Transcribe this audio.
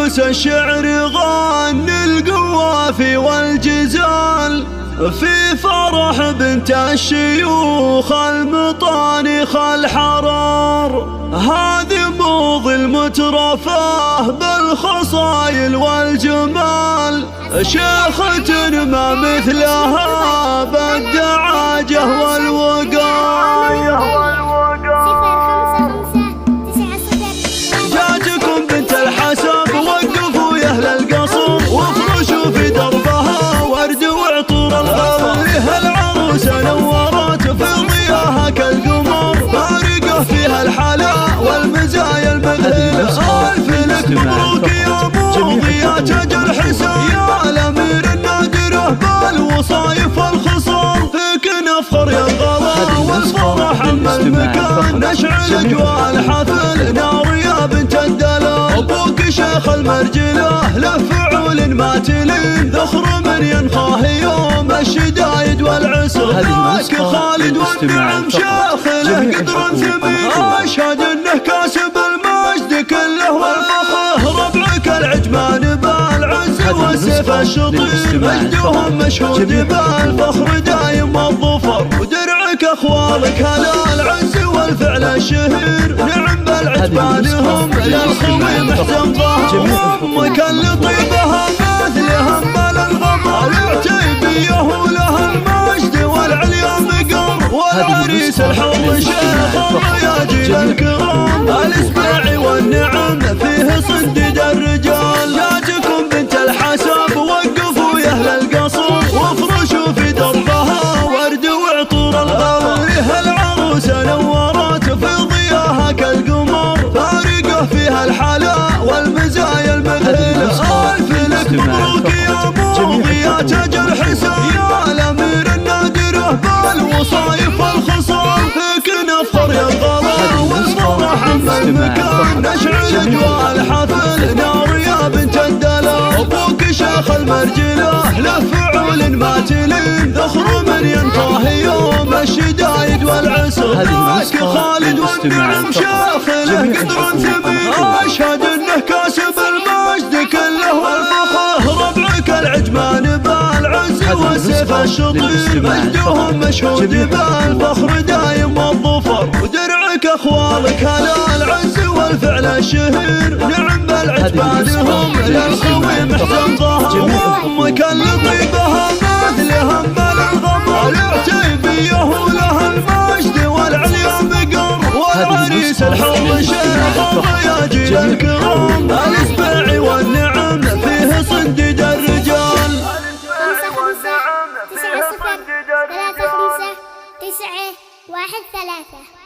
عروس الشعر غني القوافي والجزال، في فرح بنت الشيوخ المطانخ الحرار. هذه موضي المترفاه بالخصايل والجمال، شيخة ما مثلها بالدعاجة والوقار. جاتكم بنت الحسب وقفوا يا اهل القصر، وافرشوا في دربها ورد وعطور الغرر. العروسة نورت في ضياها كالقمر، فارقه فيها الحلا والمزايا المذهلة. الف لك مبروك يا موضي يا تاج الحسن، يا الامير النادره بالوصايف والخصال. فيك نفخر يا الغلا والفرح عم المكان، نشعل اجواء الحفل نار يا بنت الدلال. ابوك شيخ المرجله له فعول ما تلين، ذخر من ينخاه يوم الشدايد والعسر. ذاك خالد والنعم شيخ له قدر ثمين، اشهد انه كاسب المجد كله والفخر. ربعك العجمان بالعز والسيف الشطير، مجدهم مشهود بالفخر دايم والظفر. ودرعك اخوالك هلا العز والفعل الشهير، نعم بالعجمان هم للخوي محسن ظهر. امك اللي طيبها مثلهم بالغمر، العتيبيه ولها المجد والعليا مقر. والعريس الحر شيخ الرياجيل الكرام، الاسباعي والنعم فيه صنديد الرجال. جاتكم بنت الحسب وقفوا يا اهل القصر، وافرشوا في دربها ورد وعطور الغرر. العروسه نورت في ضياها كالقمر، فارقه فيها الحلا والمزايا المذهله. الف لك مبروك يا موضي يا تاج الحسن، يا الامير النادره بالوصايف والخصال. فيك نفخر يا الغلا والفرح عم المكان، نشعل اجواء الحفل نار يا بنت الدلال. ابوك شيخ المرجله له فعول ما تلين، ذخر من ينخاه يوم الشدايد والعسر. ذاك خالد والنعم شيخ له قدر ثمين، اشهد انه كاسب المجد كله والفخر. ربعك العجمان بالعز والسيف الشطير، مجدهم مشهود بالفخر دايم والظفر. ودرعك اخوالك هلا العز والفعل الشهير، نعم بالعجمان هم للخوي محسن ظهر. امك اللي طيبها مثلهم بالغمر، العتيبيه ولها المجد والعليا مقر. والعريس الحر شيخ الرياجيل الكرام، الاسباعي والنعم فيه صنديد الرجال. 5 5 9 0 3 5 9 1 3.